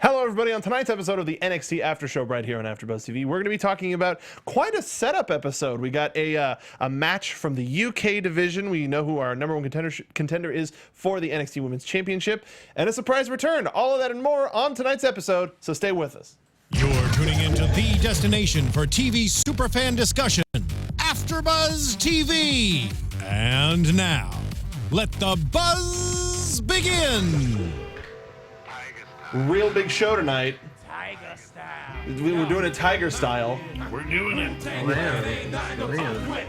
Hello, everybody. On tonight's episode of the NXT After Show right here on AFTERBUZZ TV, we're going to be talking about quite a setup episode. We got a match from the UK division. We know who our number one contender is for the NXT Women's Championship, and a surprise return. All of that and more on tonight's episode, so stay with us. You're tuning into the destination for TV superfan discussion, AFTERBUZZ TV. And now, let the buzz begin. Real big show tonight. Tiger style. We were doing it Tiger style. We're doing it.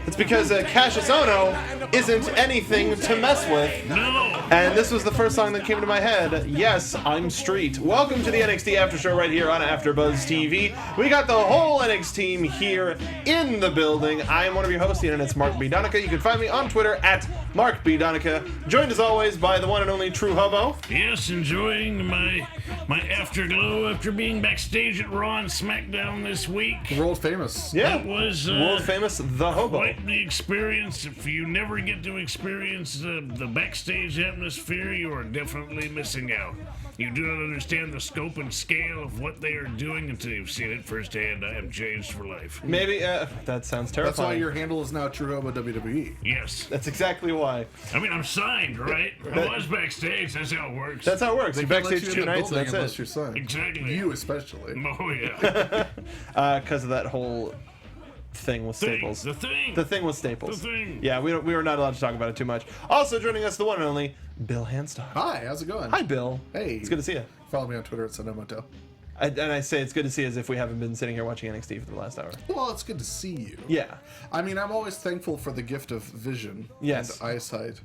It's because Cassius Ohno isn't anything to mess with. No. And this was the first song that came to my head. Yes, I'm Street. Welcome to the NXT After Show right here on AFTERBUZZ TV. We got the whole NXT team here in the building. I am one of your hosts, the internet's Mark Donica. You can find me on Twitter at Mark Donica. Joined as always by the one and only True Hobo. Yes, enjoying my afterglow after being backstage at Raw and SmackDown this week. World famous. Yeah, That was world famous The Hobo. quite the experience. If you never get to experience the backstage atmosphere, you are definitely missing out. You do not understand the scope and scale of what they are doing until you've seen it firsthand. I am changed for life. Maybe, that sounds terrifying. That's why your handle is now True Hobo WWE. Yes. That's exactly why. I mean, I'm signed, right? I was backstage. That's how it works. That's how it works. You're Can't let backstage you 2 in the nights and building that's unless it. you're signed. Exactly. You especially. Oh, yeah. Because of that whole thing with Staples. The thing. The thing with Staples. The thing. Yeah, we were not allowed to talk about it too much. Also joining us, the one and only Bill Hanstock. Hi, how's it going? Hi, Bill. Hey. It's good to see you. Follow me on Twitter at Sonomoto. And I say it's good to see as if we haven't been sitting here watching NXT for the last hour. Well, it's good to see you. Yeah. I mean, I'm always thankful for the gift of vision Yes. and eyesight.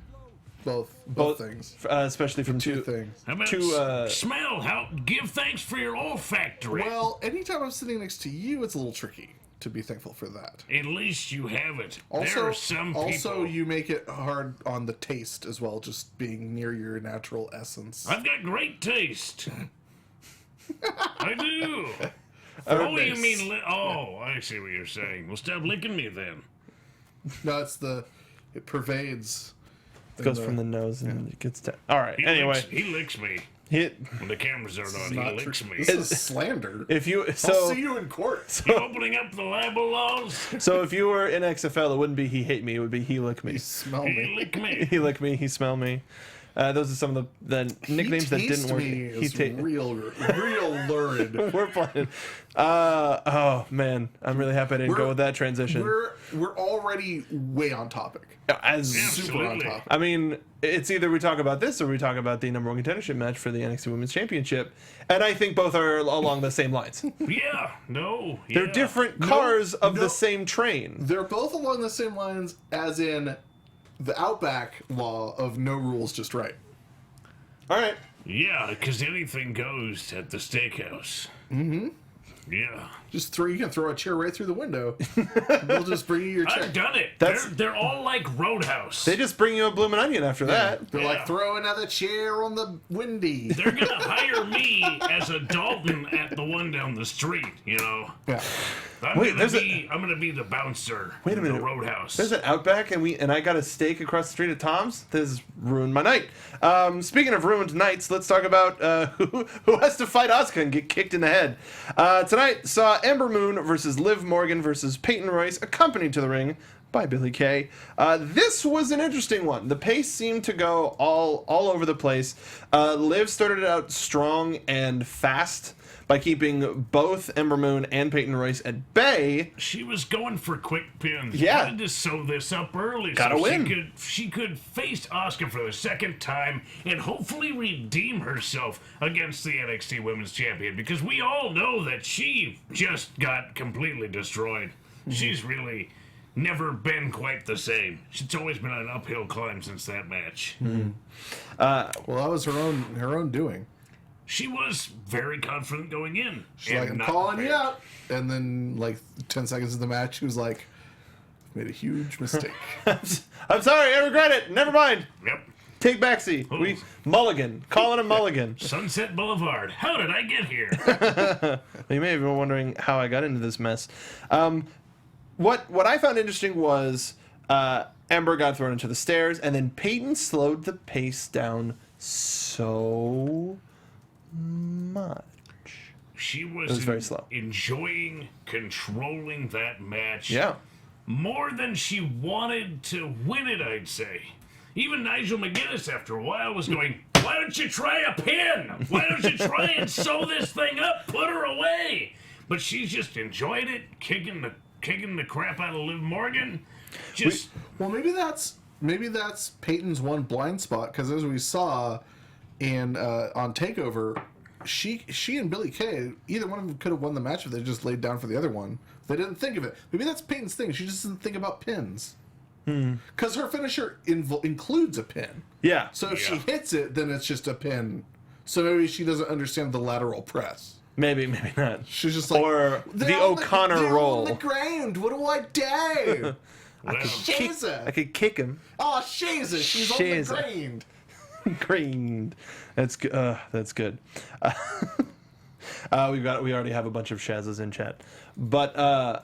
Both things. Especially from Two things. How about smell? Give thanks for your olfactory. Well, anytime I'm sitting next to you, it's a little tricky to be thankful for that. At least you have it. Also, there are some people. also, you make it hard on the taste as well, just being near your natural essence. I've got great taste. I do. Oh, You mean? Oh, I see what you're saying. Well, stop licking me then. No, it pervades. It goes from the nose and it gets to... All right, anyway. He licks me. When the cameras aren't on, he licks me. This is slander. If you I'll so see you in court. You opening up the libel laws? so if you were in XFL, it wouldn't be he hate me, it would be he lick me. You smell He me. lick me. He lick me, he smell me. Those are some of the nicknames that didn't work. Me He is ta- real lurid. We're playing. Oh man, I'm really happy I didn't go with that transition. We're already way on topic. As Super on Absolutely. topic. I mean, it's either we talk about this or we talk about the number one contendership match for the NXT Women's Championship, and I think both are along the same lines. Yeah. No. They're yeah. different cars of no. the same train. They're both along the same lines as in the Outback law of no rules, just right. All right. Yeah, because anything goes at the steakhouse. Mm-hmm. Yeah. You can throw a chair right through the window. They'll just bring you your chair. I've done it. That's- They're all like Roadhouse. They just bring you a bloomin' onion after that. They're Yeah. like, throw another chair on the windy. They're gonna hire me as a Dalton at the one down the street, you know. Yeah. I'm gonna be the bouncer. Wait a in minute. The Roadhouse. There's an Outback, and I got a steak across the street at Tom's. This has ruined my night. Speaking of ruined nights, let's talk about who has to fight Asuka and get kicked in the head. Tonight saw Ember Moon versus Liv Morgan versus Peyton Royce, accompanied to the ring by Billie Kay. This was an interesting one. The pace seemed to go all over the place. Liv started out strong and fast by keeping both Ember Moon and Peyton Royce at bay. She was going for quick pins. Yeah. Wanted to sew this up early Gotta so win. she could face Asuka for the second time and hopefully redeem herself against the NXT Women's Champion, because we all know that she just got completely destroyed. Mm-hmm. She's really never been quite the same. It's always been an uphill climb since that match. Mm-hmm. Well, that was her own doing. She was very confident going in. She's like, I'm calling you out. And then, like, 10 seconds of the match, she was like, I've made a huge mistake. I'm sorry, I regret it. Never mind. Yep. Take backseat. We Mulligan. Calling him Mulligan. Sunset Boulevard. How did I get here? You may have been wondering how I got into this mess. What I found interesting was Ember got thrown into the stairs, and then Peyton slowed the pace down so much. She was, It was very slow. enjoying controlling that match Yeah. more than she wanted to win it, I'd say. Even Nigel McGuinness, after a while, was going, why don't you try a pin? Why don't you try and sew this thing up? Put her away. But she just enjoyed it, kicking the crap out of Liv Morgan. Just Well, maybe that's Peyton's one blind spot, because as we saw in on Takeover, she and Billie Kay, either one of them could have won the match if they just laid down for the other one. They didn't think of it. Maybe that's Peyton's thing. She just doesn't think about pins. Because her finisher includes a pin. Yeah. So if she hits it, then it's just a pin. So maybe she doesn't understand the lateral press. Maybe not. She's just like, or the they're O'Connor roll. on the ground. What do I do? well, I could kick him. Oh, Shaza. She's on Shaza. the ground. Green. That's good. That's good. We already have a bunch of Shazas in chat, but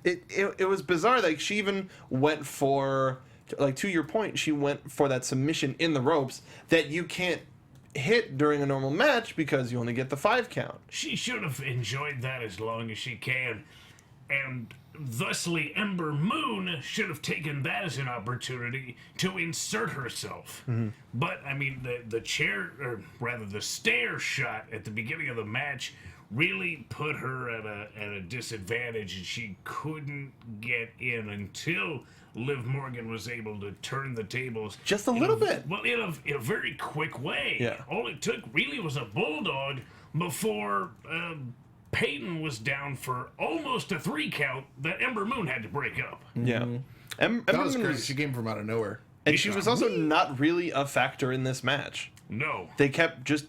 it was bizarre. Like, she even went for, like, to your point, she went for that submission in the ropes that you can't hit during a normal match because you only get the 5 count. she should have enjoyed that as long as she can. And thusly, Ember Moon should have taken that as an opportunity to insert herself. But, I mean, the chair, or rather the stair shot at the beginning of the match really put her at a disadvantage, and she couldn't get in until Liv Morgan was able to turn the tables. Just a little bit. Well, in a very quick way. Yeah. All it took really was a bulldog before Peyton was down for almost a 3 count that Ember Moon had to break up. Yeah. That was great. She came from out of nowhere. And she was also not really a factor in this match. No. They kept just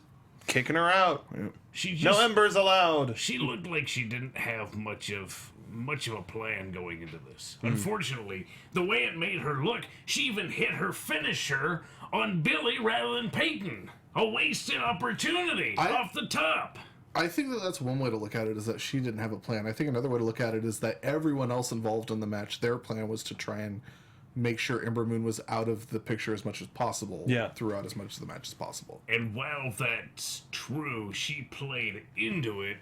kicking her out. She just, No Embers allowed. She looked like she didn't have much of a plan going into this. Unfortunately, the way it made her look, she even hit her finisher on Billie rather than Peyton. A wasted opportunity off the top. I think that's one way to look at it, is that she didn't have a plan. I think another way to look at it is that everyone else involved in the match, their plan was to try and make sure Ember Moon was out of the picture as much as possible. Yeah. Throughout as much of the match as possible. And while that's true, she played into it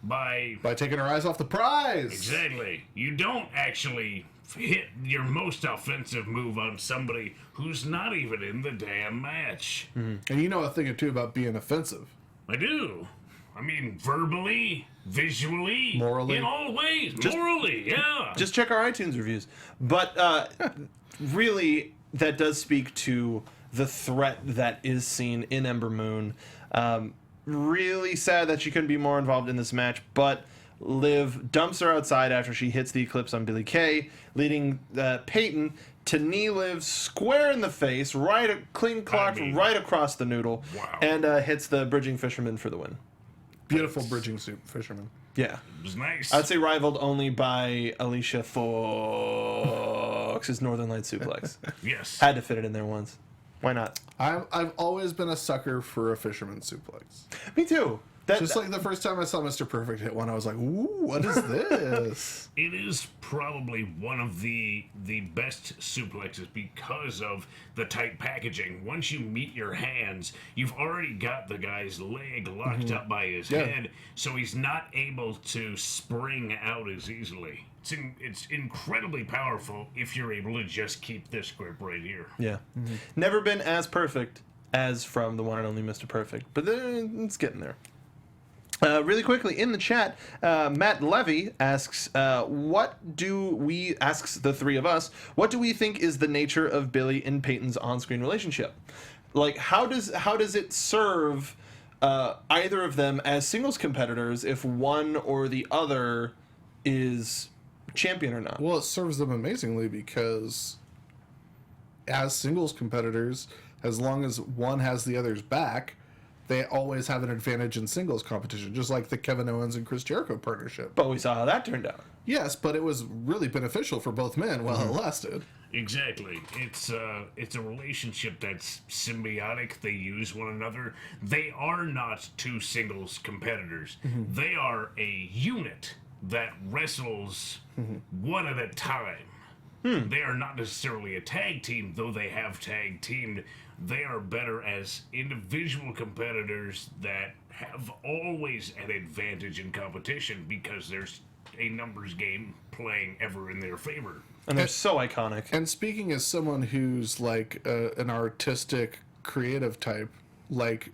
by taking her eyes off the prize. Exactly. You don't actually hit your most offensive move on somebody who's not even in the damn match. And you know a thing or two about being offensive. I do. I mean, verbally, visually, Morally. in all ways. Morally, yeah. Just check our iTunes reviews. But really, that does speak to the threat that is seen in Ember Moon. Really sad that she couldn't be more involved in this match, but Liv dumps her outside after she hits the Eclipse on Billie Kay, leading Peyton to knee Liv square in the face, clean clocked right across the noodle, Wow. and hits the Bridging Fisherman for the win. Beautiful bridging suit fisherman. Yeah. It was nice. I'd say rivaled only by Alicia Fox's Northern Light suplex. Yes. Had to fit it in there once. Why not? I've always been a sucker for a fisherman suplex. Me too. Just like the first time I saw Mr. Perfect hit one, I was like, ooh, what is this? It is probably one of the best suplexes because of the tight packaging. Once you meet your hands, you've already got the guy's leg locked up by his head, so he's not able to spring out as easily. It's incredibly powerful if you're able to just keep this grip right here. Yeah. Never been as perfect as from the one and only Mr. Perfect, but it's getting there. Really quickly, in the chat, Matt Levy asks, asks the three of us, what do we think is the nature of Billie and Peyton's on-screen relationship? Like, how does it serve either of them as singles competitors if one or the other is champion or not? Well, it serves them amazingly because as singles competitors, as long as one has the other's back, they always have an advantage in singles competition, just like the Kevin Owens and Chris Jericho partnership. But we saw how that turned out. Yes, but it was really beneficial for both men while it lasted. Exactly. It's a relationship that's symbiotic. They use one another. They are not two singles competitors. They are a unit that wrestles one at a time. They are not necessarily a tag team, though they have tag teamed they are better as individual competitors that have always an advantage in competition because there's a numbers game playing ever in their favor. And they're so iconic. And speaking as someone who's like an artistic, creative type, like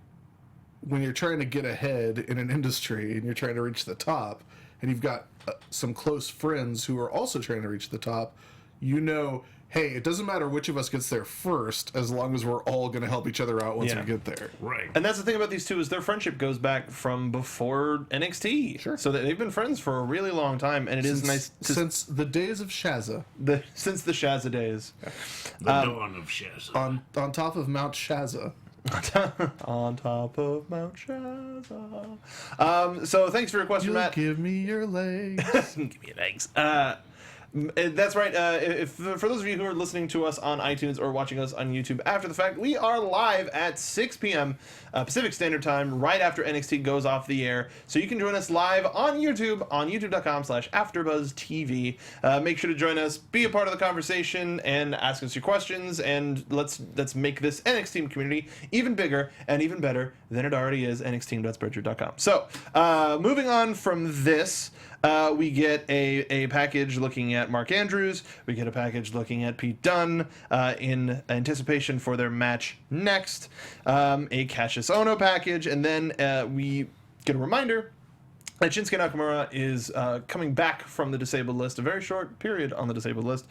when you're trying to get ahead in an industry and you're trying to reach the top, and you've got some close friends who are also trying to reach the top, you know, hey, it doesn't matter which of us gets there first, as long as we're all going to help each other out once we get there. Right. And that's the thing about these two is their friendship goes back from before NXT. Sure. So they've been friends for a really long time, and it is nice to... Since the days of Shazza. Since the Shazza days. The dawn of Shazza. On top of Mount Shazza. On top of Mount Shazza. So thanks for your question, Matt. Give me your legs. Give me your legs. That's right. If for those of you who are listening to us on iTunes or watching us on YouTube after the fact, we are live at 6 p.m. Pacific Standard Time, right after NXT goes off the air. So you can join us live on YouTube, on youtube.com/AfterBuzzTV. Make sure to join us, be a part of the conversation, and ask us your questions. And let's make this NXT community even bigger and even better than it already is. NXT.Spreadshirt.com. So moving on from this. We get a package looking at Mark Andrews. We get a package looking at Pete Dunne in anticipation for their match next. A Cassius Ohno package. And then we get a reminder that Shinsuke Nakamura is coming back from the disabled list, a very short period on the disabled list.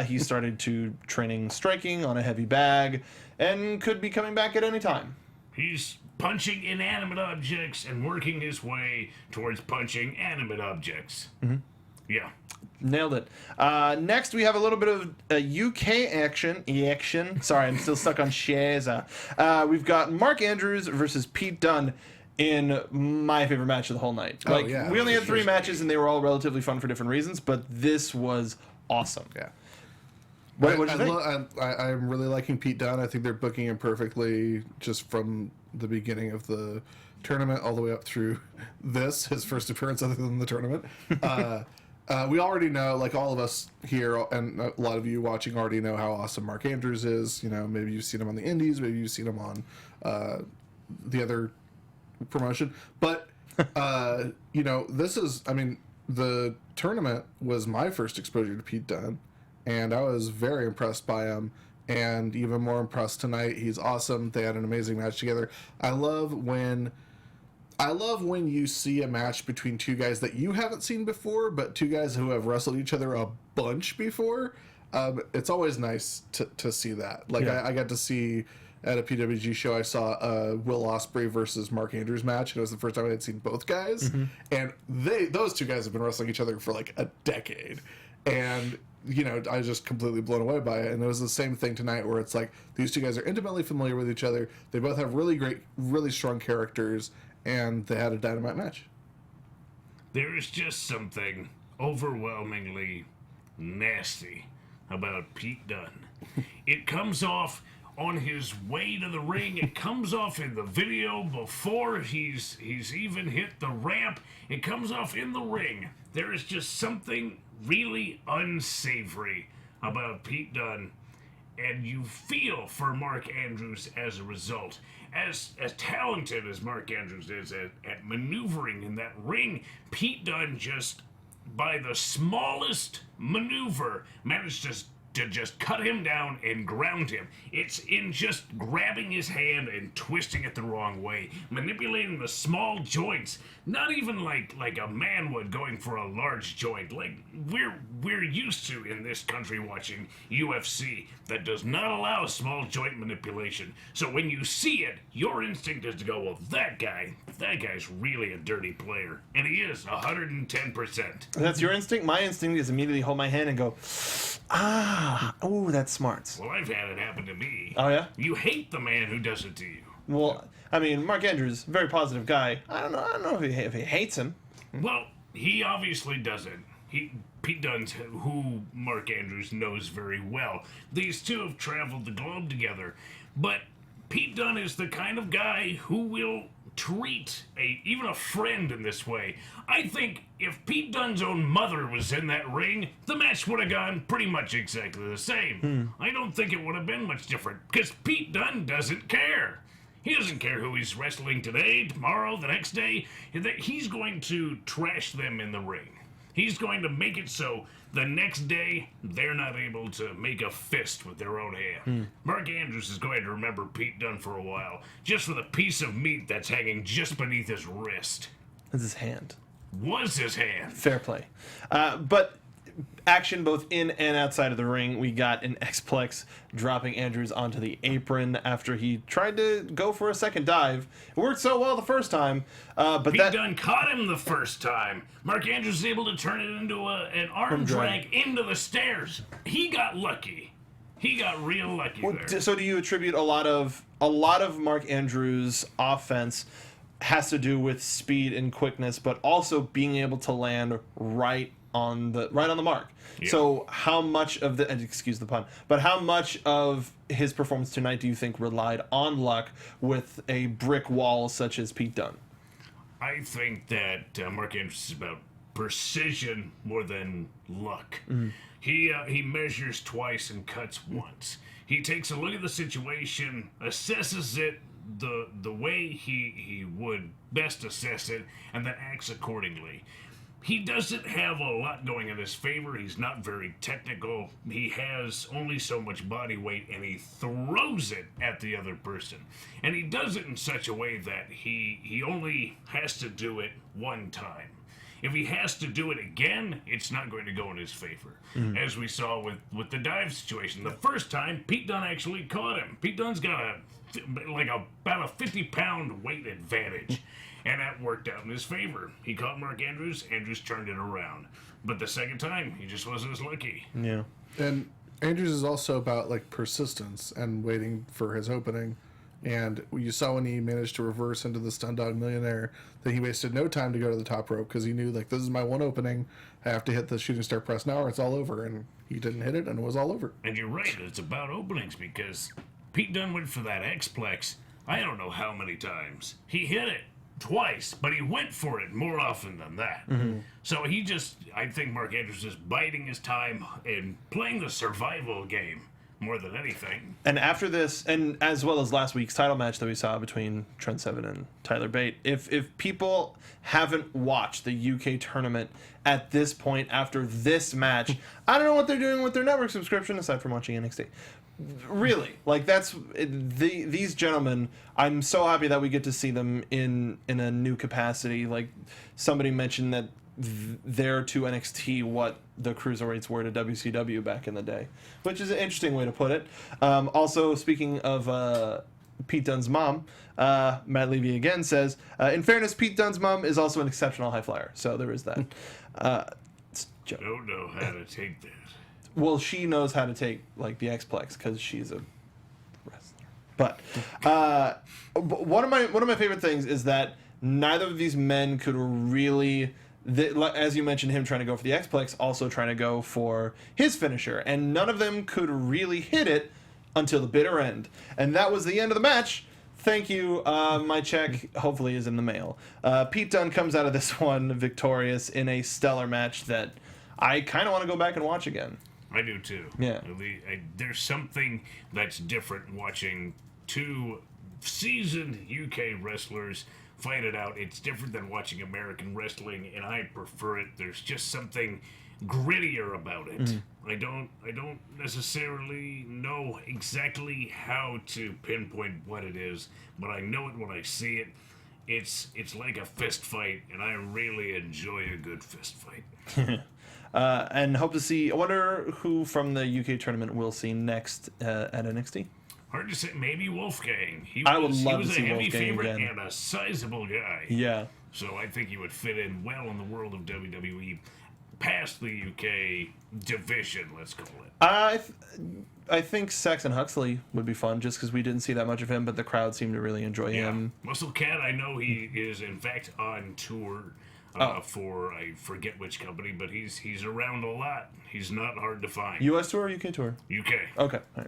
He started to training striking on a heavy bag and could be coming back at any time. He's punching inanimate objects and working his way towards punching animate objects. Mm-hmm. Yeah. Nailed it. Next, we have a little bit of UK action. Sorry, I'm still stuck on Shazza. We've got Mark Andrews versus Pete Dunne in my favorite match of the whole night. We only had 3 matches, and they were all relatively fun for different reasons, but this was awesome. Yeah. What did you think? I'm really liking Pete Dunne. I think they're booking him perfectly just from the beginning of the tournament all the way up through his first appearance other than the tournament. We already know, like all of us here and a lot of you watching already know how awesome Mark Andrews is. You know, maybe you've seen him on the Indies, maybe you've seen him on the other promotion. But, you know, the tournament was my first exposure to Pete Dunne. And I was very impressed by him, and even more impressed tonight. He's awesome. They had an amazing match together. I love when you see a match between 2 guys that you haven't seen before, but 2 guys who have wrestled each other a bunch before. It's always nice to see that. Like I got to see at a PWG show, I saw Will Ospreay versus Mark Andrews match, and it was the first time I had seen both guys. Mm-hmm. And those 2 guys have been wrestling each other for like a decade, and you know, I was just completely blown away by it. And it was the same thing tonight where it's like these 2 guys are intimately familiar with each other. They both have really great, really strong characters, and they had a dynamite match. There is just something overwhelmingly nasty about Pete Dunne. It comes off on his way to the ring. It comes off in the video before he's even hit the ramp. It comes off in the ring. There is just something really unsavory about Pete Dunne, and you feel for Mark Andrews as a result. As talented as Mark Andrews is at maneuvering in that ring, Pete Dunne just, by the smallest maneuver, managed to just cut him down and ground him. It's in just grabbing his hand and twisting it the wrong way, manipulating the small joints, not even like a man would going for a large joint, like we're used to in this country watching UFC that does not allow small joint manipulation. So when you see it, your instinct is to go, well, that guy's really a dirty player, and he is 110%. That's your instinct? My instinct is immediately hold my hand and go, oh, that's smart. Well, I've had it happen to me. Oh, yeah? You hate the man who does it to you. Well, I mean, Mark Andrews, very positive guy. I don't know if he hates him. Well, he obviously doesn't. Pete Dunne's who Mark Andrews knows very well. These 2 have traveled the globe together. But Pete Dunne is the kind of guy who will treat even a friend in this way. I think if Pete Dunne's own mother was in that ring, the match would have gone pretty much exactly the same. I don't think it would have been much different, because Pete Dunne doesn't care. He doesn't care who he's wrestling today, tomorrow, the next day. He's going to trash them in the ring. He's going to make it so the next day they're not able to make a fist with their own hand. Mark Andrews is going to remember Pete Dunne for a while, just for the piece of meat that's hanging just beneath his wrist. That's his hand. Was his hand. Fair play. But action both in and outside of the ring. We got an X-Plex dropping Andrews onto the apron after he tried to go for a second dive. It worked so well the first time, but Pete Dunne caught him the first time. Mark Andrews was able to turn it into an arm drag into the stairs. He got lucky. He got real lucky there. So do you attribute a lot of Mark Andrews' offense has to do with speed and quickness, but also being able to land right on the mark? Yeah. So how much of the, and excuse the pun, but how much of his performance tonight do you think relied on luck with a brick wall such as Pete Dunne? I think that Mark Andrews is about precision more than luck. He measures twice and cuts once. He takes a look at the situation, assesses it the way he would best assess it, and then acts accordingly. He doesn't have a lot going in his favor. He's not very technical. He has only so much body weight, and he throws it at the other person. And he does it in such a way that he only has to do it one time. If he has to do it again, it's not going to go in his favor. As we saw with the dive situation. The first time, Pete Dunne actually caught him. Pete Dunne's got about a 50-pound weight advantage. And that worked out in his favor. He caught Mark Andrews. Andrews turned it around. But the second time, he just wasn't as lucky. Yeah. And Andrews is also about like persistence and waiting for his opening. And you saw when he managed to reverse into the Stun Dog Millionaire that he wasted no time to go to the top rope because he knew, like, this is my one opening. I have to hit the shooting star press now or it's all over. And he didn't hit it and it was all over. And you're right, it's about openings because Pete Dunne went for that X-Plex I don't know how many times. He hit it twice, but he went for it more often than that. So I think Mark Andrews is biding his time and playing the survival game more than anything. And after this, and as well as last week's title match that we saw between Trent Seven and Tyler Bate, if people haven't watched the UK tournament at this point after this match, I don't know what they're doing with their network subscription aside from watching NXT. Really, like these gentlemen. I'm so happy that we get to see them in a new capacity. Like somebody mentioned that they're to NXT what the cruiserweights were to WCW back in the day, which is an interesting way to put it. Also, speaking of Pete Dunne's mom, Matt Levy again says, in fairness, Pete Dunne's mom is also an exceptional high flyer. So there is that. Don't know how to take that. Well, she knows how to take like the X-Plex because she's a wrestler. But one of my favorite things is that neither of these men could really, as you mentioned, him trying to go for the X-Plex, also trying to go for his finisher, and none of them could really hit it until the bitter end, and that was the end of the match. Thank you. My check hopefully is in the mail. Pete Dunne comes out of this one victorious in a stellar match that I kind of want to go back and watch again. I do too. Yeah. There's something that's different watching two seasoned UK wrestlers fight it out. It's different than watching American wrestling, and I prefer it. There's just something grittier about it. I don't necessarily know exactly how to pinpoint what it is, but I know it when I see it. It's like a fist fight, and I really enjoy a good fist fight. And hope to see. I wonder who from the UK tournament we'll see next at NXT. Hard to say. Maybe Wolfgang. I would love to He was see a heavy Wolfgang favorite again. and a sizable guy. Yeah. So I think he would fit in well in the world of WWE, past the UK division, let's call it. I think Saxon Huxley would be fun just because we didn't see that much of him, but the crowd seemed to really enjoy him. Muscle Cat, I know he is in fact on tour. for I forget which company, but he's around a lot. He's not hard to find. U.S. tour or UK tour? UK. Okay. All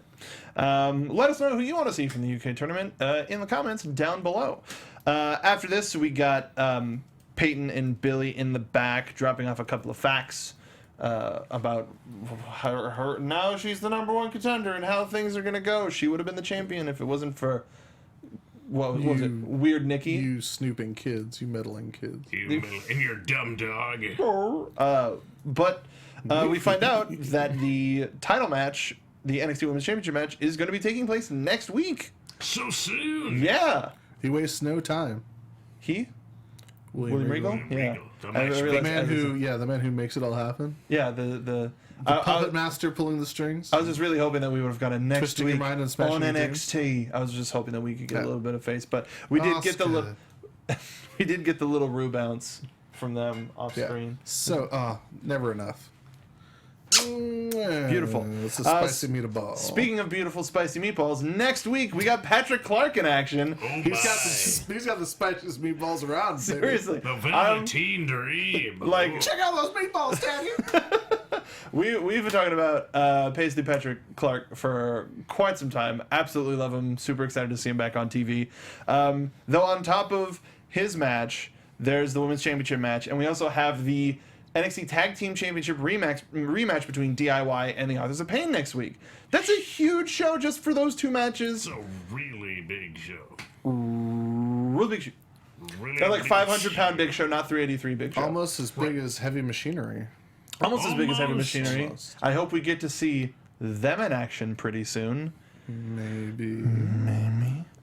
right. Let us know who you want to see from the UK tournament in the comments down below. After this, we got Peyton and Billy in the back dropping off a couple of facts about her. Now she's the number 1 contender and how things are going to go. She would have been the champion if it wasn't for... What was it? Weird Nikki? You snooping kids. You meddling kids. And your dumb dog. But we find out that the title match, the NXT Women's Championship match, is going to be taking place next week. So soon. Yeah. He wastes no time. William Regal? Yeah. The man who makes it all happen. Yeah, the puppet master pulling the strings. I was just really hoping that we would have got a next Twisting week your mind and on smashing your NXT. I was just hoping that we could get a little bit of face, but we did get the little we did get the little Rue bounce from them off screen. So never enough. Beautiful. It's a spicy meatball. Speaking of beautiful spicy meatballs, next week we got Patrick Clark in action. Oh He's got the spiciest meatballs around. Baby. Seriously, the Velveteen Dream. like Check out those meatballs, Daddy. We've been talking about Paisley Patrick Clark for quite some time. Absolutely love him. Super excited to see him back on TV. Though on top of his match, there's the Women's Championship match, and we also have the NXT Tag Team Championship rematch between DIY and the Authors of Pain next week. That's a huge show just for those 2 matches. It's a really big show. Really big show. Really They're like big 500-pound show. Big Show, not 383 Big Show. Almost as big as Heavy Machinery. Almost as big as Heavy Almost. Machinery. Almost. I hope we get to see them in action pretty soon. Maybe.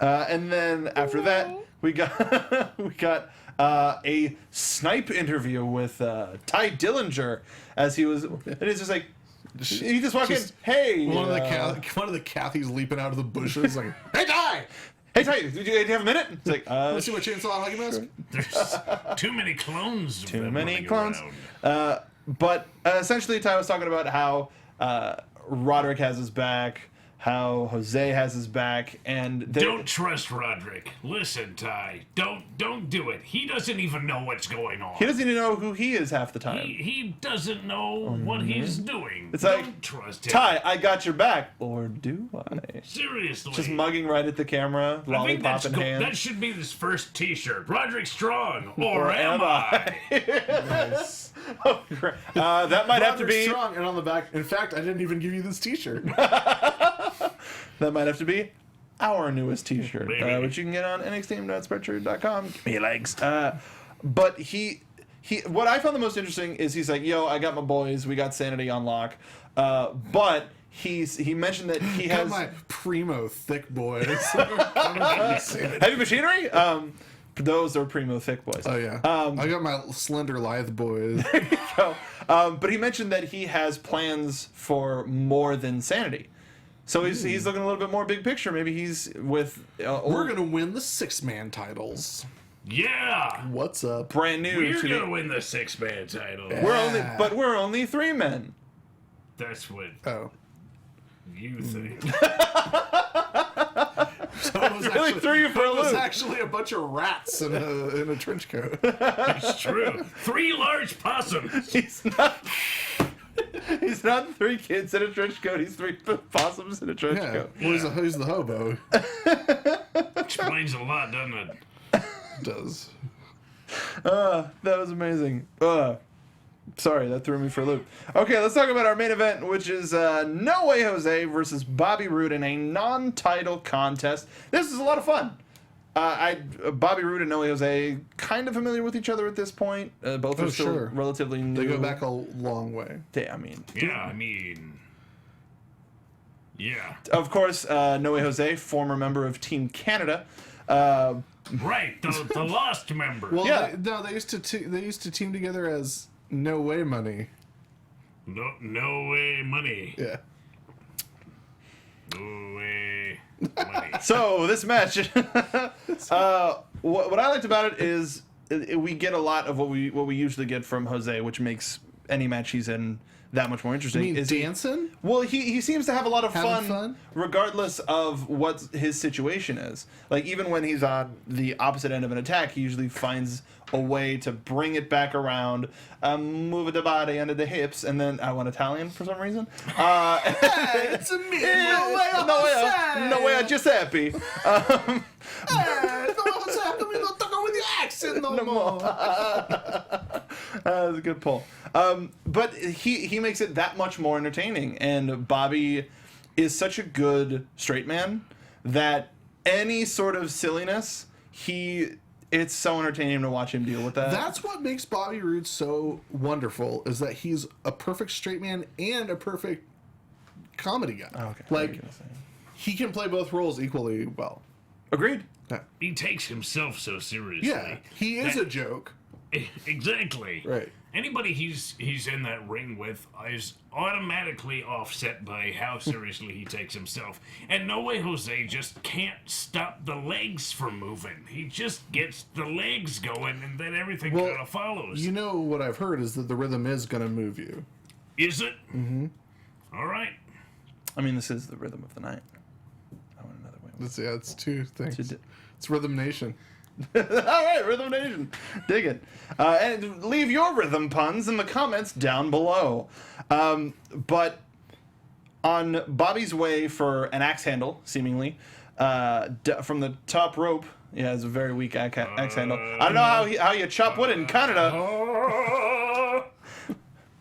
And then after that, we got a snipe interview with Ty Dillinger as he was, and it's just like he just walked in. Hey, One of the Cathys leaping out of the bushes like, "Hey, Ty! hey Ty, do you have a minute?" It's like, Let's see what Chainsaw Hockey Mask." There's too many clones. of too them many running clones. around. But essentially, Ty was talking about how Roderick has his back, how Jose has his back, and Don't trust Roderick. Listen, Ty. Don't do it. He doesn't even know what's going on. he doesn't even know who he is half the time. He doesn't know what he's doing. It's Don't like, trust him. Ty, I got your back, or do I? Seriously. Just mugging right at the camera, I think lollipop in hand. that should be his first T-shirt. Roderick Strong, or Or am am I? Nice. That might have to Roderick be. Strong, and on the back. In fact, I didn't even give you this T-shirt. That might have to be our newest T-shirt, Maybe. which you can get on nxt.spreadshirt.com. Give me your legs. But he, what I found the most interesting is he's like, "Yo, I got my boys. We got Sanity on lock." But he mentioned that he Got has my primo thick boys. heavy machinery. Those are primo thick boys. Oh yeah. I got my slender lithe boys. But he mentioned that he has plans for more than Sanity. So he's looking a little bit more big picture. Maybe he's with We're gonna win the 6-man titles. Yeah. What's up? brand new. We're to gonna the, win the 6-man title. we're only 3 men. That's what Oh. you think. So it was Really threw you for a it was loop. actually a bunch of rats in a trench coat. It's true. 3 large possums. He's not 3 kids in a trench coat. He's 3 possums in a trench Yeah. coat. Well, who's the hobo? Explains a lot, doesn't it? Does. That was amazing. Sorry, that threw me for a loop. Okay, let's talk about our main event, which is No Way Jose versus Bobby Roode in a non-title contest. This is a lot of fun. Bobby Roode and No Way Jose kind of familiar with each other at this point. Both are still sure. relatively new. They go back a long way. Yeah. Of course, No Way Jose, former member of Team Canada. Right, the lost member. Well, Yeah. they used to team together as No Way Money. No way money. Yeah. No way money. So this match, what I liked about it is we get a lot of what we usually get from Jose, which makes any match he's in that much more interesting. You mean Is he- dancing? Well, he seems to have a lot of Having fun, fun? regardless of what his situation is. Like, even when he's on the opposite end of an attack, he usually finds a way to bring it back around, move the body under the hips, and then I went Italian for some reason. It's a me. No way, Giuseppe. Don't go with your accent no more. That's a good pull. But he makes it that much more entertaining, and Bobby is such a good straight man that any sort of silliness, it's so entertaining to watch him deal with that. That's what makes Bobby Roode so wonderful, is that he's a perfect straight man and a perfect comedy guy. Okay. Like, he can play both roles equally well. Agreed. He takes himself so seriously. Yeah, he is a joke. Exactly. Right. Anybody he's in that ring with is automatically offset by how seriously he takes himself. And No Way Jose just can't stop the legs from moving. He just gets the legs going, and then everything kind of follows. You know what I've heard is that the rhythm is going to move you. Is it? Mm-hmm. All right. I mean, this is the rhythm of the night. I want another way. It's two things. It's Rhythm Nation. All right, Rhythm Nation. Dig it. And leave your rhythm puns in the comments down below. But on Bobby's way for an axe handle, seemingly, from the top rope, he has a very weak axe handle. I don't know how you chop wood in Canada.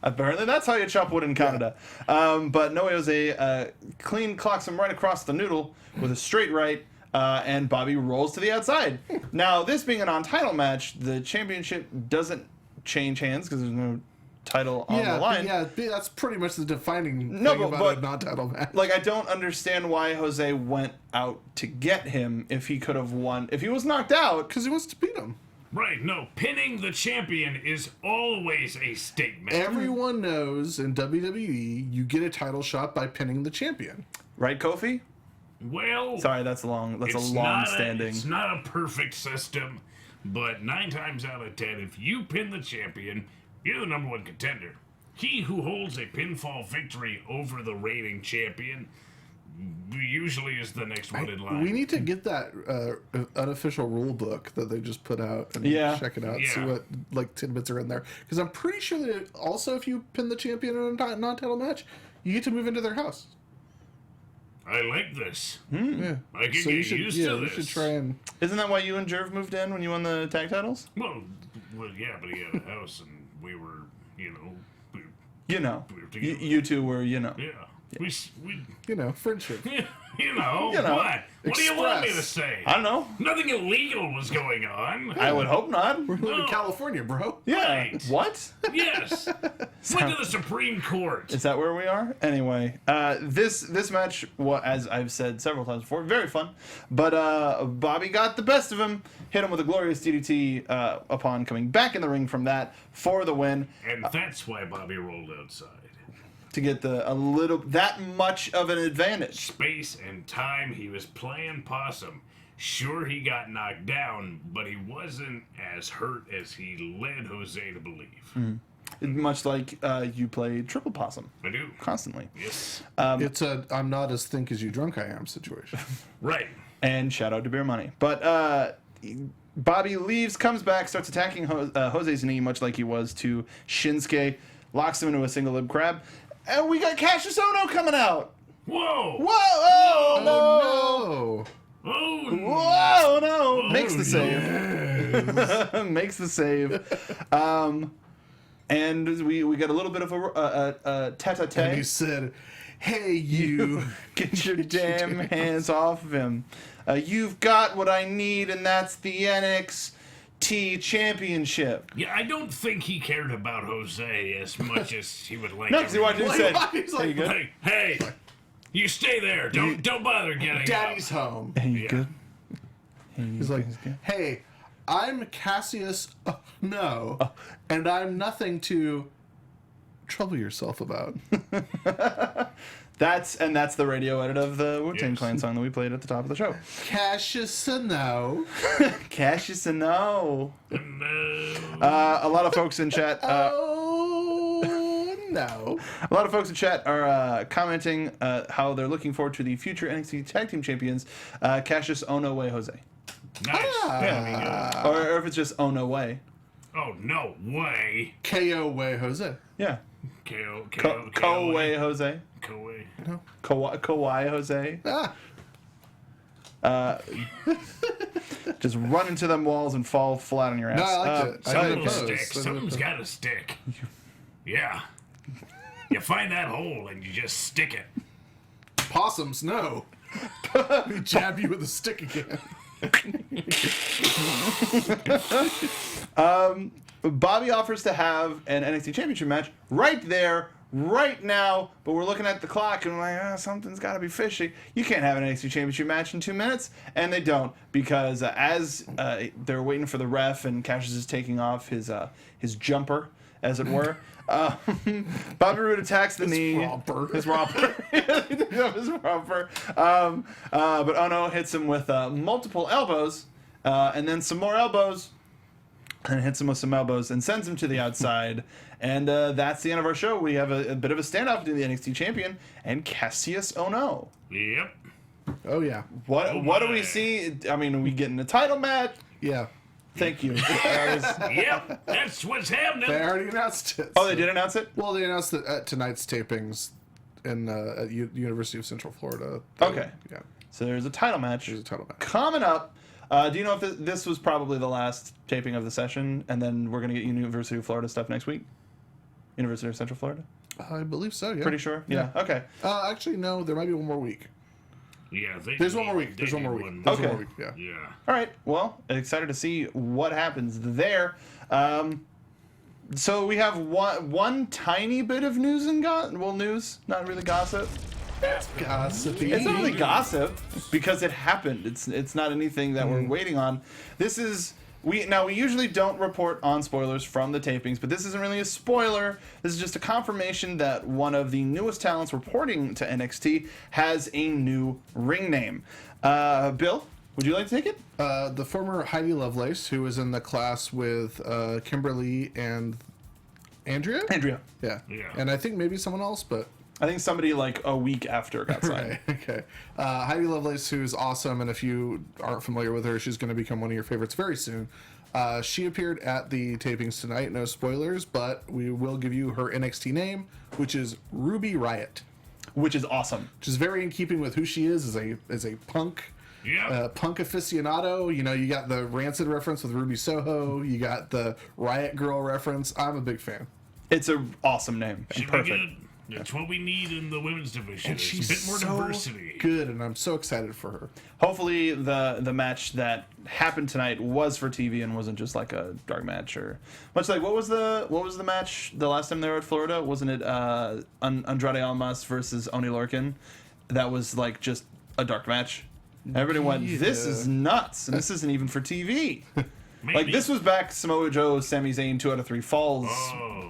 Apparently that's how you chop wood in Canada. But No Way Jose clean clocks him right across the noodle with a straight right. And Bobby rolls to the outside. Now, this being a non-title match, the championship doesn't change hands because there's no title on the line. Yeah, that's pretty much the defining thing but about a non-title match. Like, I don't understand why Jose went out to get him if he could have won. If he was knocked out, Because he wants to beat him. Right, no, pinning the champion is always a statement. Everyone knows in WWE, you get a title shot by pinning the champion. right, Kofi? Well, Sorry, that's a long-standing. It's not a perfect system, but 9 times out of 10, if you pin the champion, you're the number 1 contender. He who holds a pinfall victory over the reigning champion usually is the next one in line. We need to get that unofficial rule book that they just put out and check it out, see Yeah. what like tidbits are in there. Because I'm pretty sure that also if you pin the champion in a non-title match, you get to move into their house. I like this. Yeah. I can So get you should, used yeah, to we this. should try and. Isn't that why you and Jerv moved in when you won the tag titles? Well, yeah, but he had a house, and we were, we were together. You two were, Yeah. We Friendship. what? What do you want me to Express. say? I don't know. Nothing illegal was going on. I would hope not. We're living in No. California, bro. Yeah. Right. What? Yes. Went to the Supreme Court. Is that where we are? Anyway, this match, as I've said several times before, very fun. But Bobby got the best of him, hit him with a glorious DDT upon coming back in the ring from that for the win. And that's why Bobby rolled outside. To get that much of an advantage. Space and time, he was playing possum. Sure, he got knocked down, but he wasn't as hurt as he led Jose to believe. Much like you play triple possum I do. constantly. Yes. It's a I'm not as think as you drunk I am situation. Right. And shout out to Beer Money. But Bobby leaves, comes back, starts attacking Jose's knee, much like he was to Shinsuke, locks him into a single lib crab. And we got Cassius Ohno coming out. Whoa! Whoa! Oh, no! No. Oh, Whoa! No! Makes the save. Makes the save. And we got a little bit of a And he tete-a-tete. said, "Hey, you." Get your damn hands off of him. You've got what I need, and that's the NXT Championship. yeah, I don't think he cared about Jose as much as he would like. No, because he watched it and said, He's like, "Hey, you good? Hey, you stay there. Don't bother getting Daddy's up. home. Hey, you Yeah. good?" He's like, "Hey, I'm Cassius No, and I'm nothing to trouble yourself about." That's the radio edit of the Wu-Tang Yes. Clan song that we played at the top of the show. Cassius No. Cassius and no. No. A lot of folks in chat. Oh No. A lot of folks in chat are commenting how they're looking forward to the future NXT Tag Team Champions, Cassius Oh No Way Jose. Nice. Yeah. Or if it's just Oh No Way. Oh, no way. KO Way Jose. Yeah. Ko Way Jose. Ko-way. Kawhi Jose. Ah. Just run into them walls and fall flat on your ass. No, I liked it. I Something like will the stick. pose. Something's got to stick. Yeah. You find that hole and you just stick it. Possums, no. We jab you with a stick again. Bobby offers to have an NXT Championship match right there, right now, but we're looking at the clock and we're like, something's got to be fishy. You can't have an NXT Championship match in 2 minutes, and they don't, because as they're waiting for the ref and Cassius is taking off his jumper, as it were. Bobby Roode attacks the knee. His romper. His romper. But Ono hits him with multiple elbows, and then some more elbows, and hits him with some elbows, and sends him to the outside. And that's the end of our show. We have a bit of a standoff between the NXT champion and Cassius Ono. Yep. Oh, yeah. What do we see? I mean, are we getting a title match? Yeah. Thank you. Yep. That's what's happening. They already announced it. Oh, they did announce it? Well, they announced it at tonight's tapings at University of Central Florida. Okay. Yeah. So there's a title match. There's a title match. Coming up. Do you know if this was probably the last taping of the session, and then we're going to get University of Florida stuff next week? University of Central Florida? I believe so, yeah. Pretty sure? Yeah. Okay. Actually, no, there might be one more week. Yeah, There's one more week. There's one more week. There's Okay. one more week, yeah. Yeah. All right. Well, excited to see what happens there. So we have one tiny bit of news and news, not really gossip. Gossipy. It's not really gossip because it happened. It's not anything that we're waiting on. This is we usually don't report on spoilers from the tapings, but this isn't really a spoiler. This is just a confirmation that one of the newest talents reporting to NXT has a new ring name. Bill, would you like to take it? The former Heidi Lovelace, who was in the class with Kimberly and Andrea? Andrea. Yeah. Yeah. And I think maybe someone else, but... I think somebody like a week after got signed. Right, okay. Heidi Lovelace, who's awesome, and if you aren't familiar with her, she's going to become one of your favorites very soon. She appeared at the tapings tonight, no spoilers, but we will give you her NXT name, which is Ruby Riott. Which is awesome. Which is very in keeping with who she is as a punk. Yeah. Punk aficionado. You know, you got the Rancid reference with Ruby Soho. You got the Riot Girl reference. I'm a big fan. It's an awesome name. And Should be perfect. good. That's what we need in the women's division. And It's she's a bit more so diversity. good, and I'm so excited for her. Hopefully the match that happened tonight was for TV and wasn't just like a dark match or much like what was the match the last time they were at Florida? Wasn't it Andrade Almas versus Oni Lorcan? That was like just a dark match. Everybody went, this is nuts, and this isn't even for TV. Maybe. Like this was back Samoa Joe, Sami Zayn 2 out of 3 falls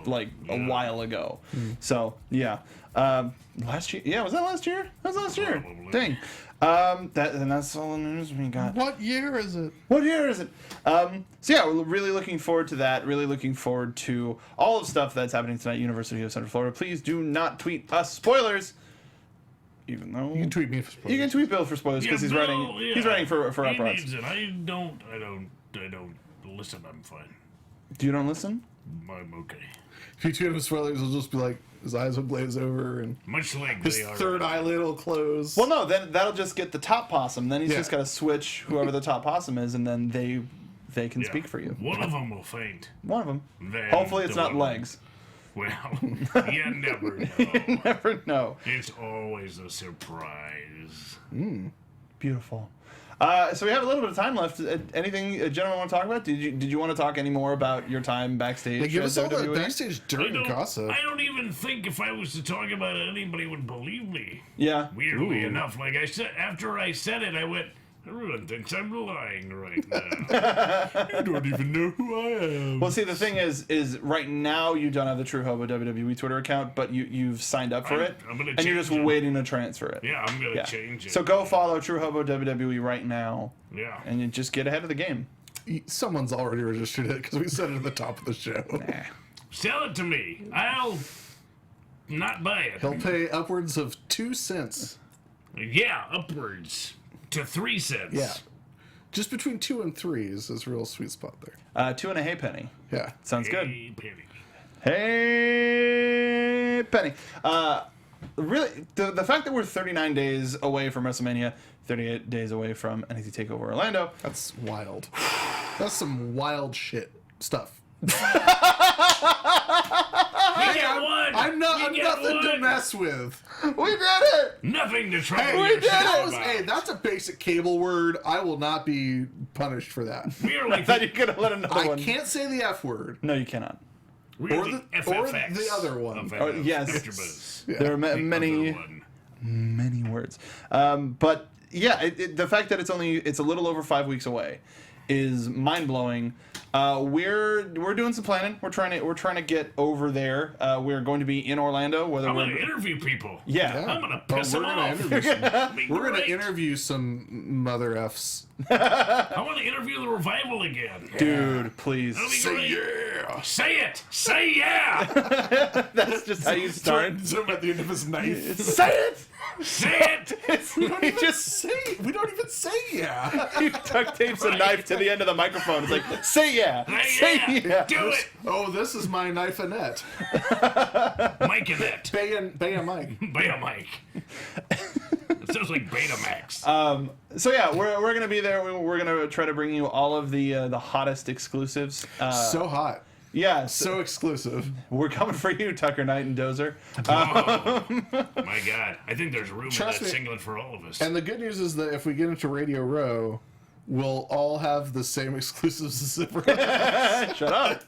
a while ago. So yeah, last year. Yeah, was that last year? That was last year. Probably. Dang. That's all the news we got. What year is it? What year is it? So yeah, we're really looking forward to that. Really looking forward to all of the stuff that's happening tonight. University of Central Florida. Please do not tweet us spoilers. Even though You can tweet me for spoilers. you can tweet Bill for spoilers because he's Bill, writing. yeah. He's writing for He Uprights. needs it. I don't listen. I'm fine. You don't listen? I'm okay. If you tweet him spoilers, he'll just be like, his eyes will glaze over and Much like his they are. third eyelid will close. Well, no. Then that'll just get the top possum. Then he's Yeah. just got to switch whoever the top possum is, and then they can Yeah. speak for you. One of them will faint. One of them. Then Hopefully, it's the not one- legs. Well, you never know. Never know. It's always a surprise. Beautiful. So we have a little bit of time left. Anything gentlemen want to talk about? Did you want to talk any more about your time backstage? They give at us all the WWE? backstage dirt and gossip. I don't even think if I was to talk about it, anybody would believe me. Yeah. Weirdly enough, like I said, after I said it, I went, everyone thinks I'm lying right now. You don't even know who I am. Well, see, the thing is right now you don't have the True Hobo WWE Twitter account, but you've signed up for it, I'm gonna and you're just change it. waiting to transfer it. Yeah, I'm gonna Yeah. change it. So go follow True Hobo WWE right now, Yeah. and you just get ahead of the game. Someone's already registered it because we said it at the top of the show. Sell it to me. I'll not buy it. He'll pay upwards of 2 cents. Yeah, upwards to 3 cents. Yeah. Just between 2 and 3 is his real sweet spot there. 2 and a halfpenny. Yeah. Sounds good. Hey, penny. Hey, Penny. Really, the fact that we're 39 days away from WrestleMania, 38 days away from NXT TakeOver Orlando. That's wild. That's some wild shit stuff. I'm nothing to mess with. We did it! Nothing to try. Hey, we did it! Hey, that's a basic cable word. I will not be punished for that. We are I like thought you could have let another I one. can't say the F word. No, you cannot. we are or the or FFX the other one. of Oh, yes. AfterBuzz. Yeah. There are The other many one. words. But yeah, the fact that it's a little over 5 weeks away is mind blowing. We're doing some planning. We're trying to get over there. We're going to be in Orlando. Whether I'm we're going to interview people. yeah. I'm going to Oh, piss them off. We're going to interview some mother Fs. I want to interview the Revival again. Dude, please. That'll be Say great. yeah. Say it. Say yeah. That's just how you start. Zoom at the end of his knife. Say it. Say it. We don't He even just say. We don't even say yeah. he duct tapes a knife to the end of the microphone. It's like, say yeah. Say yeah. Do it. Oh, this is my knife Annette. Mike and it. Bay and Mike. Beta Mike. It sounds like Betamax. So yeah, we're gonna be there. We're gonna try to bring you all of the hottest exclusives. So hot. Yeah, So exclusive. we're coming for you, Tucker Knight and Dozer. My God. I think there's room in Trust that me. singlet for all of us. And the good news is that if we get into Radio Row, we'll all have the same exclusives as everyone. Shut up.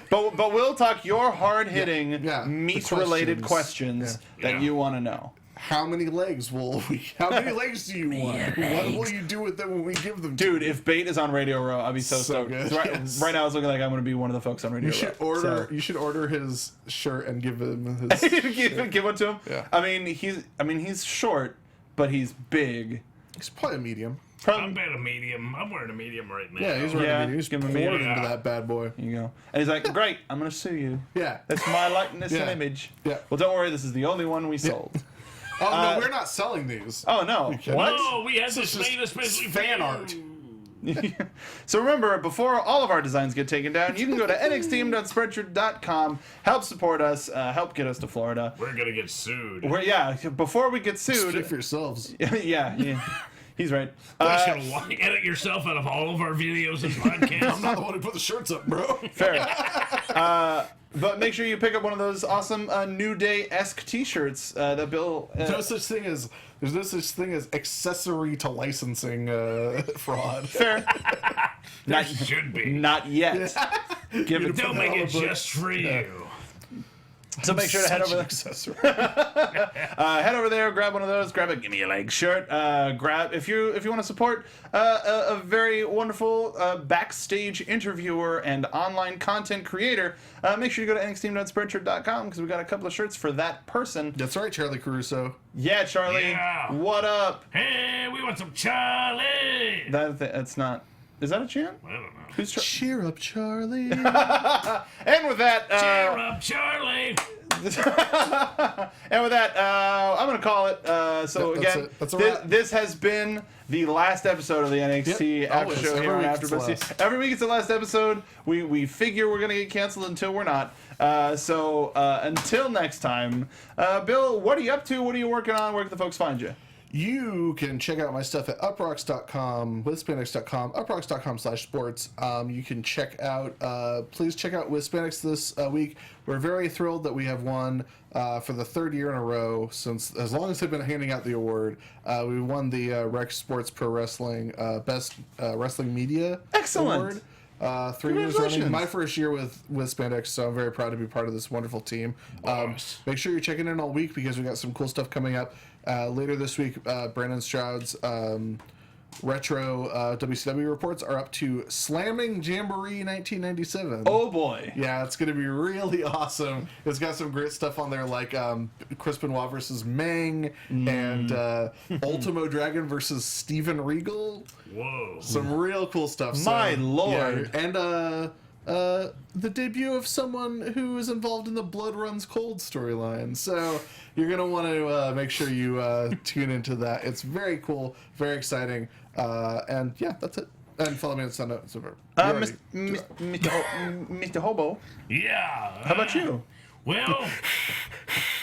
But we'll talk your hard-hitting, Yeah, the meat-related questions that Yeah. you want to know. How many legs will we? How many legs do you want? What will you do with them when we give them? Dude, if Bait is on Radio Row, I'll be so So stoked. good, Right, yes. right now, it's looking like I'm going to be one of the folks on Radio You Row. should order. So- You should order his shirt and give him his. give one to him. Yeah. I mean, he's short, but he's big. He's probably a medium. I'm about a medium. I'm wearing a medium right now. Yeah, he's wearing Yeah, a medium. He's give him a poured medium. into that bad boy. Here you go. And he's like, great, I'm going to sue you. Yeah. That's my likeness and Yeah. image. Yeah. Well, don't worry, this is the only one we sold. Oh no, we're not selling these. Oh, no. kidding? What? Oh, we had This this is made especially for fan you. art. So remember, before all of our designs get taken down, you can go to nxteam.spreadshirt.com, help support us, help get us to Florida. We're going to get sued. Before we get Speak sued, for yourselves. yeah, he's right. You're just going to edit yourself out of all of our videos and podcasts. I'm not the one who put the shirts up, bro. Fair. But make sure you pick up one of those awesome New Day-esque T-shirts that Bill. There's no such thing as accessory to licensing fraud. Fair. There should be. Not yet. Give it. They'll make it just for you. So make sure to head Such over an there. accessory. Head over there, grab one of those, grab a Gimme a Leg shirt. Grab if you want to support a very wonderful backstage interviewer and online content creator. Make sure you go to nxteam.spreadshirt.com because we got a couple of shirts for that person. That's right, Charlie Caruso. Yeah, Charlie. Yeah. What up? Hey, we want some Charlie. That's not. Is that a chant? I don't know. Who's Cheer up, Charlie. And with that, Cheer up, Charlie. and with that, I'm gonna call it. So That's again, it. That's a wrap. this has been the last episode of the NXT Yep, After always. Show Every here on week it's the AfterBuzz. last. Every week it's the last episode. We figure we're gonna get canceled until we're not. So until next time, Bill, what are you up to? What are you working on? Where can the folks find you? You can check out my stuff at uprocks.com, withspandex.com, uprocks.com/sports. You can check out, please check out Withspandex this week. We're very thrilled that we have won for the third year in a row since, as long as they've been handing out the award. We won the Rex Sports Pro Wrestling Best Wrestling Media Excellent. Award. 3 years Congratulations. running. My first year with Spandex, so I'm very proud to be part of this wonderful team. Nice. Make sure you're checking in all week because we got some cool stuff coming up. Later this week, Brandon Stroud's retro WCW reports are up to Slamming Jamboree 1997. Oh boy. Yeah, it's going to be really awesome. It's got some great stuff on there like Chris Benoit versus Meng and Ultimo Dragon versus Steven Regal. Whoa. Some real cool stuff. My lord. Yeah, and the debut of someone who is involved in the Blood Runs Cold storyline. So you're going to want to make sure you tune into that. It's very cool, very exciting. And yeah, that's it. And follow me on Sunday. Mr. Hobo. Yeah. How about you? Well,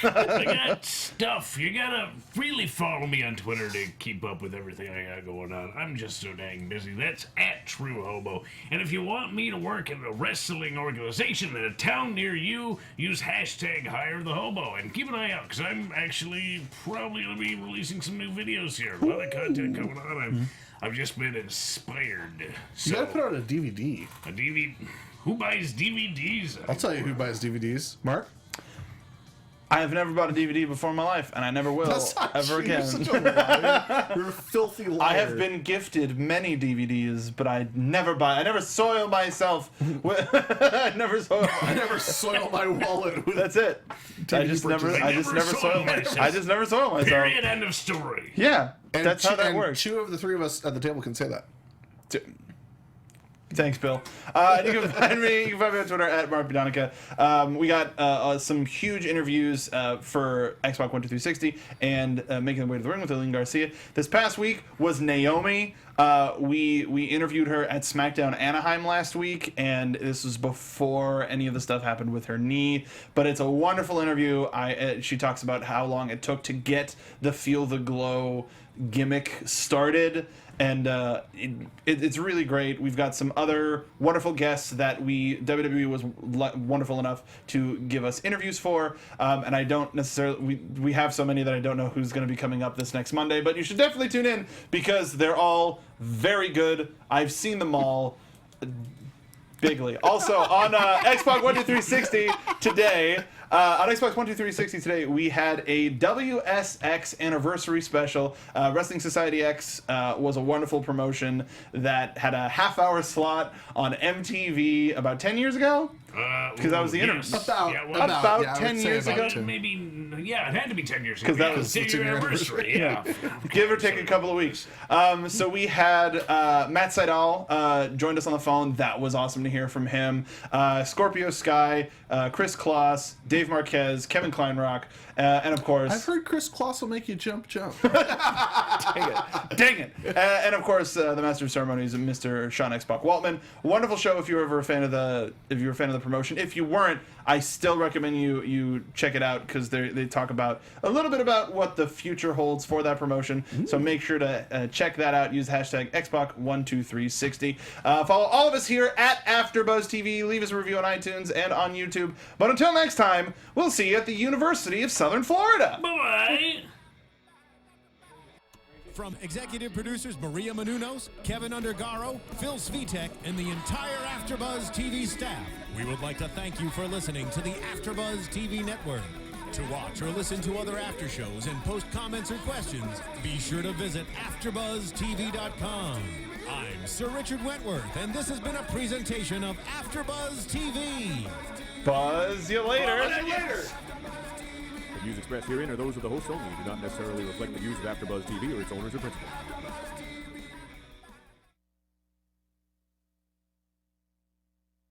I got stuff. You gotta really follow me on Twitter to keep up with everything I got going on. I'm just so dang busy. That's @TrueHobo. And if you want me to work in a wrestling organization in a town near you, use #HireTheHobo. And keep an eye out, because I'm actually probably gonna be releasing some new videos here. A lot of content coming on. I've just been inspired. So, You gotta put out a DVD. a DVD. Who buys DVDs? I'll tell you who buys DVDs. Mark? I have never bought a DVD before in my life, and I never will ever again. You're such a liar. You're a filthy liar. I have been gifted many DVDs, but I never soil myself. I never soil my wallet with. That's it. I just never soil myself. I just never soil myself. Period. End of story. Yeah, And that's how that and works. 2 of the 3 of us at the table can say that. Thanks, Bill. You can find me on Twitter at Mark Donica. We got some huge interviews for Xbox One 2360 and Making the Way to the Ring with Eileen Garcia. This past week was Naomi. We interviewed her at SmackDown Anaheim last week, and this was before any of the stuff happened with her knee. But it's a wonderful interview. She talks about how long it took to get the Feel the Glow gimmick started. And it's really great. We've got some other wonderful guests that WWE was wonderful enough to give us interviews for. And I don't necessarily, we have so many that I don't know who's going to be coming up this next Monday. But you should definitely tune in because they're all very good. I've seen them all. Bigly. Also, on Xbox One 2360 today, we had a WSX anniversary special. Wrestling Society X was a wonderful promotion that had a half-hour slot on MTV about 10 years ago. Because that was the internet. About 10 years ago. Maybe, yeah, it had to be 10 years ago. Because that was the 10-year anniversary. Yeah. Give or take a couple of weeks. So we had Matt Seidel joined us on the phone. That was awesome to hear from him. Scorpio Sky, Chris Kloss, Dave Marquez, Kevin Kleinrock, and of course... I've heard Chris Kloss will make you jump. Dang it. And of course, the Master of Ceremonies, Mr. Sean X-Pac Waltman. Wonderful show if you were ever a fan of the promotion. If you weren't, I still recommend you check it out because they talk about a little bit about what the future holds for that promotion. So make sure to check that out. Use #Xbox12360. Follow all of us here at AfterBuzz TV. Leave us a review on iTunes and on YouTube. But until next time, we'll see you at the University of Southern Florida. Bye-bye. From executive producers Maria Menounos, Kevin Undergaro, Phil Svitek, and the entire AfterBuzz TV staff, we would like to thank you for listening to the AfterBuzz TV network. To watch or listen to other after shows and post comments or questions, be sure to visit AfterBuzzTV.com. I'm Sir Richard Wentworth, and this has been a presentation of AfterBuzz TV. Buzz you later. The views expressed herein are those of the host only and do not necessarily reflect the views of AfterBuzz TV or its owners or principals.